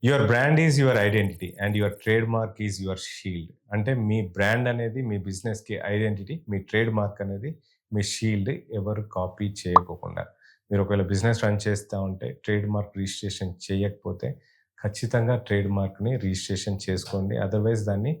Your brand is your identity and your trade mark is your shield. అంటే మీ brand అనేది మీ బిజినెస్‌కి identity. మీ trade mark అనేది మీ shield. ఎవరు copy చేయకోకుండా. మీరు ఒకవేళ బిజినెస్ రన్ చేస్తా ఉంటే ట్రేడ్ మార్క్ రిజిస్ట్రేషన్ చేయకపోతే ఖచ్చితంగా ట్రేడ్ మార్క్‌ని రిజిస్ట్రేషన్ చేసుకోండి. అదర్‌వైజ్ దాన్ని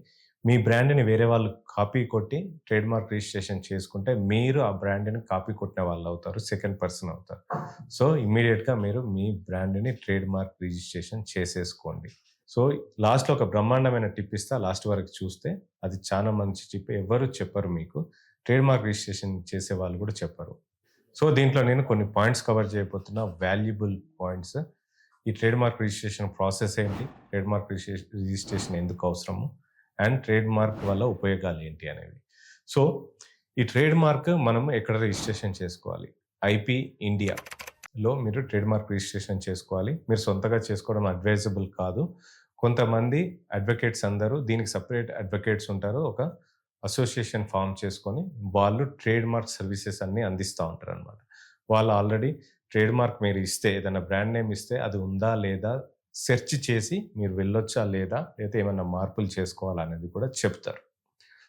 మీ బ్రాండ్‌ని వేరే వాళ్ళు కాపీ కొట్టి ట్రేడ్ మార్క్ రిజిస్ట్రేషన్ చేసుకుంటే మీరు ఆ బ్రాండ్‌ని కాపీ కొట్టిన వాళ్ళవుతారు. సెకండ్ పర్సన్ అవుతారు. సో, ఇమ్మీడియేట్‌గా మీరు మీ బ్రాండ్‌ని ట్రేడ్ మార్క్ రిజిస్ట్రేషన్ చేసేసుకోండి. సో, లాస్ట్‌లో ఒక బ్రహ్మాండమైన టిప్ ఇస్తా. లాస్ట్ వరకు చూస్తే అది చాలా మంచి టిప్. ఎవ్వరు చెప్పరు మీకు. ట్రేడ్ మార్క్ రిజిస్ట్రేషన్ చేసేవాళ్ళు గూడా చెప్పరు. సో, దీంట్లో నేను కొన్ని పాయింట్స్ కవర్ చేయబోతున్నా. Valuable points. ఈ ట్రేడ్ మార్క్ రిజిస్ట్రేషన్ ప్రాసెస్ ఏంటి? ట్రేడ్ మార్క్ రిజిస్ట్రేషన్ ఎందుకు అవసరము? అండ్ ట్రేడ్ మార్క్ వల్ల ఉపయోగాలేంటి అనేవి. సో, ఈ ట్రేడ్ మార్క్ మనం ఎక్కడ రిజిస్ట్రేషన్ చేసుకోవాలి? ఐపీ ఇండియాలో మీరు ట్రేడ్ మార్క్ రిజిస్ట్రేషన్ చేసుకోవాలి. మీరు సొంతగా చేసుకోవడం అడ్వైజబుల్ కాదు. కొంతమంది అడ్వకేట్స్ అందరూ దీనికి సెపరేట్ అడ్వకేట్స్ ఉంటారు. ఒక అసోసియేషన్ ఫార్మ్ చేసుకొని వాళ్ళు ట్రేడ్ మార్క్ సర్వీసెస్ అన్నీ అందిస్తా ఉంటారనమాట. వాళ్ళు ఆల్రెడీ ట్రేడ్ మార్క్ మీరు ఇస్తే ఏదైనా బ్రాండ్ నేమ్ ఇస్తే అది ఉందా? లేదా? సెర్చ్ చేసి మీరు వెళ్ళొచ్చా? లేదా? లేతే ఏమన్నా మార్పులు చేసుకోవాలా? అనేది కూడా చెప్తారు.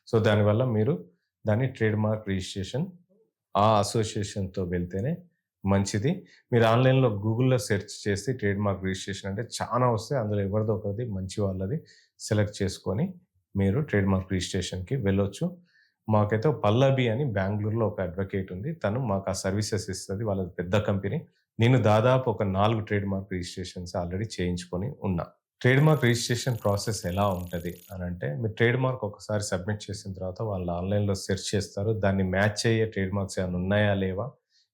సో, దానివల్ల మీరు దాన్ని ట్రేడ్ మార్క్ రిజిస్ట్రేషన్ ఆ అసోసియేషన్‌తో వెళ్తేనే మంచిది. మీరు ఆన్‌లైన్‌లో గూగుల్‌లో సెర్చ్ చేసి ట్రేడ్ మార్క్ రిజిస్ట్రేషన్ అంటే చానా వస్తాయి. అందులో ఎవరిదో ఒకరిది మంచి వాళ్ళది సెలెక్ట్ చేసుకొని మీరు ట్రేడ్ మార్క్ రిజిస్ట్రేషన్‌కి వెళ్ళొచ్చు. మాకైతే పల్లవి అని బెంగుళూరులో ఒక అడ్వకేట్ ఉంది. తను మాకు ఆ సర్వీసెస్ ఇస్తది. వాళ్ళది పెద్ద కంపెనీ. నేను దాదాపు ఒక 4 ట్రేడ్ మార్క్ రిజిస్ట్రేషన్స్ ఆల్రెడీ చేయించుకొని ఉన్నా. ట్రేడ్ మార్క్ రిజిస్ట్రేషన్ ప్రాసెస్ ఎలా ఉంటది అనంటే, మీరు ట్రేడ్ మార్క్ ఒకసారి సబ్మిట్ చేసిన తర్వాత వాళ్ళు ఆన్‌లైన్‌లో సెర్చ్ చేస్తారు. దాన్ని మ్యాచ్ అయ్యే ట్రేడ్ మార్క్స్ ఏమైనా ఉన్నాయా? లేవా?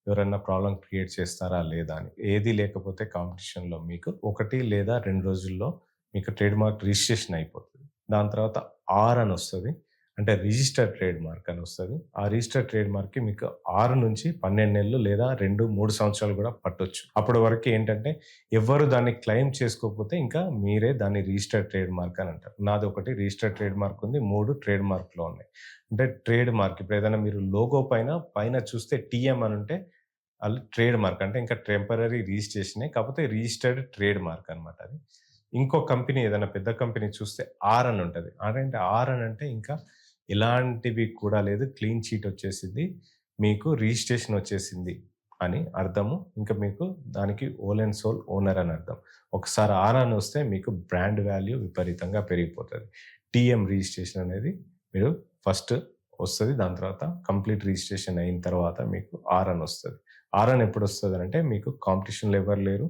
ఎవరన్నా ప్రాబ్లమ్ క్రియేట్ చేస్తారా? లేదా? అని. ఏది లేకపోతే కాంపిటీషన్‌లో మీకు 1 లేదా 2 రోజుల్లో మీకు ట్రేడ్ మార్క్ రిజిస్ట్రేషన్ అయిపోతది. దాని తర్వాత ఆర్ అనొస్తది. అంటే రిజిస్టర్డ్ ట్రేడ్ మార్క్ అనొస్తది. ఆ రిజిస్టర్డ్ ట్రేడ్ మార్క్‌కి మీకు 6-12 నెలలు లేదా 2, 3 సంవత్సరాలు గూడా పట్టొచ్చు. అప్పటి వరకు ఏంటంటే ఎవ్వరు దాన్ని క్లెయిమ్ చేసుకోకపోతే ఇంకా మీరే దాన్ని రిజిస్టర్డ్ ట్రేడ్ మార్క్ అని అంటారు. నాదొకటి రిజిస్టర్డ్ ట్రేడ్ మార్క్ ఉంది. 3 ట్రేడ్ మార్క్‌లో ఉన్నాయి. అంటే ట్రేడ్ మార్క్ ఇప్పుడు ఏదైనా మీరు లోగో పైన చూస్తే టీఎం అనుంటే ఆళ్ళు ట్రేడ్ మార్క్ అంటే ఇంకా టెంపరరీ రిజిస్ట్రేషనే. కాకపోతే రిజిస్టర్డ్ ట్రేడ్ మార్క్ అనమాట అది. ఇంకో కంపెనీ ఏదైనా పెద్ద కంపెనీ చూస్తే ఆర్ అని ఉంటది. ఆర్ అనంటే ఇంకా ఎలాంటివి కూడా లేదు. క్లీన్ చీట్ వచ్చేసింది. మీకు రిజిస్ట్రేషన్ వచ్చేసింది అని అర్థము. ఇంకా మీకు దానికి ఓల్ అండ్ సోల్ ఓనర్ అని అర్థం. ఒకసారి ఆర్ అని వస్తే మీకు బ్రాండ్ వాల్యూ విపరీతంగా పెరిగిపోతది. టీఎం రిజిస్ట్రేషన్ అనేది మీరు ఫస్ట్ వస్తది. దాని తర్వాత కంప్లీట్ రిజిస్ట్రేషన్ అయిన తర్వాత మీకు ఆర్ అని వస్తది. ఆర్ అని ఎప్పుడొస్తదనంటే మీకు కాంపిటీషన్‌లో ఎవరు లేరు.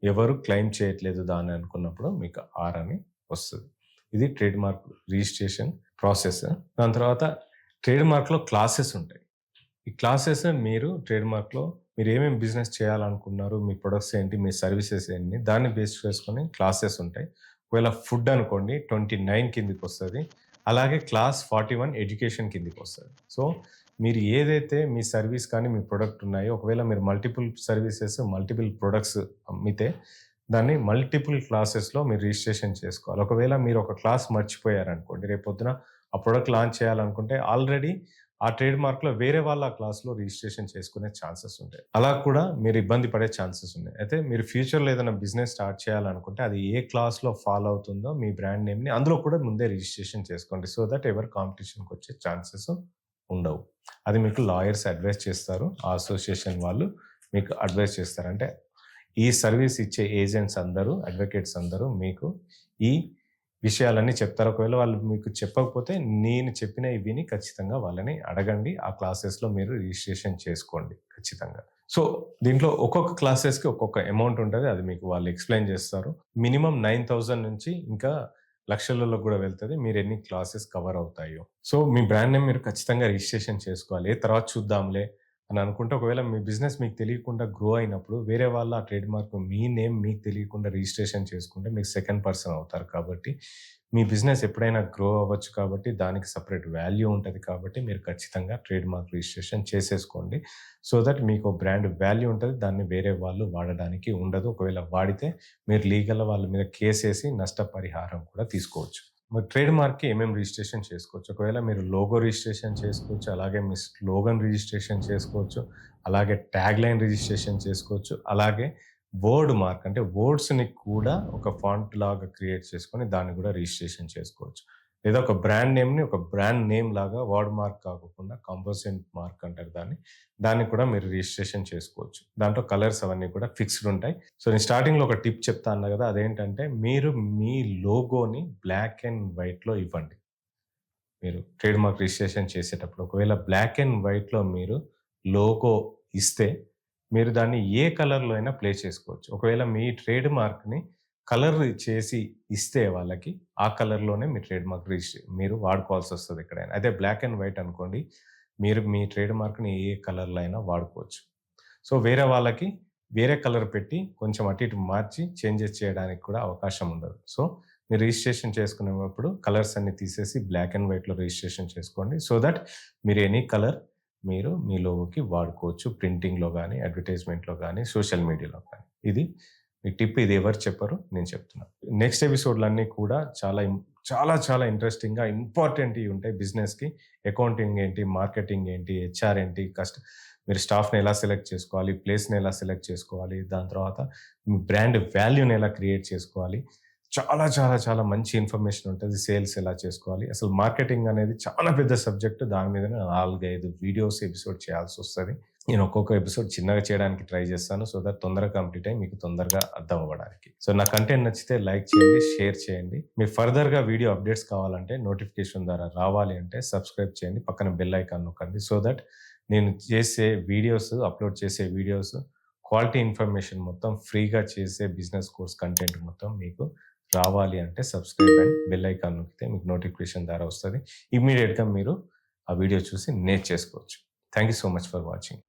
ఎవరు క్లెయిమ్ చేయట్లేదు దాన్ని అనుకున్నప్పుడు మీకు ఆర్ అని వస్తది. ఇది ట్రేడ్ మార్క్ రిజిస్ట్రేషన్ ప్రాసెస్. దాని తర్వాత ట్రేడ్ మార్క్‌లో క్లాసెస్ ఉంటాయి. ఈ క్లాసెస్ మీరు ట్రేడ్ మార్క్‌లో మీరేమేమి బిజినెస్ చేయాలనుకున్నారు, మీ ప్రొడక్ట్స్ ఏంటి, మీ సర్వీసెస్ ఏంటి, దాన్ని బేస్ చేసుకొని క్లాసెస్ ఉంటాయి. ఒకవేళ ఫుడ్ అనుకోండి 29 కిందకొస్తది. అలాగే క్లాస్ 41 ఎడ్యుకేషన్ కిందకొస్తది. సో, మీరు ఏదైతే మీ సర్వీస్ కానీ, మీ ప్రొడక్ట్ ఉన్నాయో ఒకవేళ మీరు మల్టిపుల్ సర్వీసెస్, మల్టిపుల్ ప్రొడక్ట్స్ అమ్మితే దాన్ని మల్టిపుల్ క్లాసెస్‌లో మీరు రిజిస్ట్రేషన్ చేసుకోవాలి. ఒకవేళ మీరు ఒక క్లాస్ మర్చిపోయారనుకోండి, రేపొద్దున ఆ ప్రొడక్ట్ లాంచ్ చేయాలనుకుంటే ఆల్రెడీ ఆ ట్రేడ్ మార్క్‌లో వేరే వాళ్ళు ఆ క్లాస్‌లో రిజిస్ట్రేషన్ చేసుకునే ఛాన్సెస్ ఉంటాయి. అలా కూడా మీరు ఇబ్బంది పడే ఛాన్సెస్ ఉన్నాయి. అయితే మీరు ఫ్యూచర్‌లో ఏదైనా బిజినెస్ స్టార్ట్ చేయాలనుకుంటే అది ఏ క్లాస్‌లో ఫాలో అవుతుందో మీ బ్రాండ్ నేమ్‌ని అందులో కూడా ముందే రిజిస్ట్రేషన్ చేసుకోండి. సో థట్ ఎవరు కాంపిటీషన్‌కొచ్చే ఛాన్సెస్ ఉండవు. అది మీకు లాయర్స్ అడ్వైస్ చేస్తారు. ఆ అసోసియేషన్ వాళ్ళు మీకు అడ్వైస్ చేస్తారు. అంటే ఈ సర్వీస్ ఇచ్చే ఏజెంట్స్ అందరూ, అడ్వకేట్స్ అందరూ మీకు ఈ విషయాలన్నీ చెప్తారు. ఒకవేళ వాళ్ళు మీకు చెప్పకపోతే నేను చెప్పినయి విని ఖచ్చితంగా వాళ్ళని అడగండి. ఆ క్లాసెస్‌లో మీరు రిజిస్ట్రేషన్ చేసుకోండి ఖచ్చితంగా. సో, దీంట్లో ఒక్కొక్క క్లాసెస్‌కి ఒక్కొక్క అమౌంట్ ఉంటది. అది మీకు వాళ్ళు ఎక్స్‌ప్లెయిన్ చేస్తారు. మినిమమ్ 9,000 నుంచి ఇంకా లక్షలలో గూడా వెళ్తది. మీరెన్ని క్లాసెస్ కవర్ అవుతాయో. సో, మీ బ్రాండ్ నేమ్ మీరు ఖచ్చితంగా రిజిస్ట్రేషన్ చేసుకోవాలి. తర్వాత చూద్దాంలే అని అనుకుంటే ఒకవేళ మీ బిజినెస్ మీకు తెలియకుండా గ్రో అయినప్పుడు వేరే వాళ్ళు ఆ ట్రేడ్ మార్క్ మీ నేమ్ మీకు తెలియకుండా రిజిస్ట్రేషన్ చేసుకుంటే మీరు సెకండ్ పర్సన్ అవుతారు కాబట్టి మీ బిజినెస్ ఎప్పుడైనా గ్రో అవ్వచ్చు కాబట్టి దానికి సెపరేట్ వాల్యూ ఉంటది కాబట్టి మీరు ఖచ్చితంగా ట్రేడ్ మార్క్ రిజిస్ట్రేషన్ చేసేసుకోండి. సో దట్ మీకు బ్రాండ్ వాల్యూ ఉంటది. దాన్ని వేరే వాళ్ళు వాడడానికి ఉండదు. ఒకవేళ వాడితే మీరు లీగల్‌గా వాళ్ళ మీద కేసేసి నష్టపరిహారం కూడా తీసుకోవచ్చు. మరి ట్రేడ్ మార్క్‌కి ఏమేమి రిజిస్ట్రేషన్ చేసుకోవచ్చు. ఒకవేళ మీరు లోగో రిజిస్ట్రేషన్ చేసుకోవచ్చు. అలాగే మీ స్లోగన్ రిజిస్ట్రేషన్ చేసుకోవచ్చు. అలాగే ట్యాగ్‌లైన్ రిజిస్ట్రేషన్ చేసుకోవచ్చు. అలాగే వర్డ్ మార్క్ అంటే వర్డ్స్‌ని కూడా ఒక ఫాంట్ లాగా క్రియేట్ చేసుకొని దాన్ని కూడా రిజిస్ట్రేషన్ చేసుకోవచ్చు. లేదా ఒక బ్రాండ్ నేమ్‌ని ఒక బ్రాండ్ నేమ్ లాగా వర్డ్ మార్క్ కాకోకుండా కాంపోజిట్ మార్క్ అంటారు దాన్ని. దాన్ని కూడా మీరు రిజిస్ట్రేషన్ చేసుకోవచ్చు. దాంట్లో కలర్స్ అవన్నీ కూడా ఫిక్స్‌డ్ ఉంటాయి. సో, నేను స్టార్టింగ్‌లో ఒక టిప్ చెప్తా అన్నా గదా! అదేంటంటే మీరు మీ లోగోని బ్లాక్ అండ్ వైట్‌లో ఇవ్వండి. మీరు ట్రేడ్ మార్క్ రిజిస్ట్రేషన్ చేసేటప్పుడు. ఒకవేళ బ్లాక్ అండ్ వైట్‌లో మీరు లోగో ఇస్తే, మీరు దాన్ని ఏ కలర్‌లో అయినా ప్లేస్ చేసుకోవచ్చు. ఒకవేళ మీ ట్రేడ్ మార్క్‌ని కలర్ చేసి ఇస్తే వాళ్ళకి, ఆ కలర్‌లోనే మీ ట్రేడ్ మార్క్ మీరు వాడుకోవాల్సొస్తది ఎక్కడైనా. అదే బ్లాక్ అండ్ వైట్ అనుకోండి, మీరు మీ ట్రేడ్ మార్క్‌ని ఏ కలర్‌లో అయినా వాడుకోవచ్చు. సో, వేరే వాళ్ళకి వేరే కలర్ పెట్టి కొంచెం అటు ఇటు మార్చి చేంజెస్ చేయడానికి కూడా అవకాశం ఉండదు. సో, మీరు రిజిస్ట్రేషన్ చేసుకునేటప్పుడు కలర్స్ అన్నీ తీసేసి బ్లాక్ అండ్ వైట్‌లో రిజిస్ట్రేషన్ చేసుకోండి. సో థట్ మీరు ఎనీ కలర్ మీరు మీ లోగోకి వాడుకోవచ్చు. ప్రింటింగ్‌లో గాని, అడ్వర్టైజ్‌మెంట్‌లో గాని, సోషల్ మీడియాలో గాని. ఇది మీ టిప్. ఇది ఎవరు చెప్పరు. నేను చెప్తున్నా. నెక్స్ట్ ఎపిసోడ్‌లన్నీ కూడా చాలా చాలా ఇంట్రెస్టింగ్‌గా ఇంపార్టెంటియి ఉంటాయి బిజినెస్‌కి. అకౌంటింగ్ ఏంటి? మార్కెటింగ్ ఏంటి? హెచ్ఆర్ ఏంటి? మీరు స్టాఫ్‌ని ఎలా సెలెక్ట్ చేసుకోవాలి? ప్లేస్‌ని ఎలా సెలెక్ట్ చేసుకోవాలి? దాని తర్వాత మీ బ్రాండ్ వాల్యూని ఎలా క్రియేట్ చేసుకోవాలి? చాలా, చాలా, చాలా మంచి ఇన్ఫర్మేషన్ ఉంటది. సేల్స్ ఎలా చేసుకోవాలి? అసలు మార్కెటింగ్ అనేది చాలా పెద్ద సబ్జెక్ట్. దాని మీదనే 4, 5 వీడియోస్ ఎపిసోడ్ చేయాల్సొస్తది. నేను ఒక్కొక్క ఎపిసోడ్ చిన్నగా చేయడానికి ట్రై చేస్తాను. సో దట్ తొందరగా కంప్లీట్ అయ్యి మీకు తొందరగా అర్థం అవ్వడానికి. సో నా కంటెంట్ నచ్చితే లైక్ చేయండి, షేర్ చేయండి. మీకు ఫర్దర్‌గా వీడియో అప్డేట్స్ కావాలంటే నోటిఫికేషన్ ద్వారా రావాలి అంటే సబ్స్క్రైబ్ చేయండి. పక్కన బెల్ ఐకాన్ నొక్కండి. సో దట్ నేను చేసే వీడియోస్, అప్‌లోడ్ చేసే వీడియోస్, క్వాలిటీ ఇన్ఫర్మేషన్ మొత్తం ఫ్రీగా చేసే బిజినెస్ కోర్స్ కంటెంట్ మొత్తం మీకు రావాలి అంటే సబ్స్క్రైబ్ అండ్ బెల్ ఐకాన్ నొక్కితే మీకు నోటిఫికేషన్ ద్వారా వస్తది. ఇమ్మీడియేట్‌గా మీరు ఆ వీడియో చూసి నేర్చేసుకోవచ్చు. Thank you so much for watching.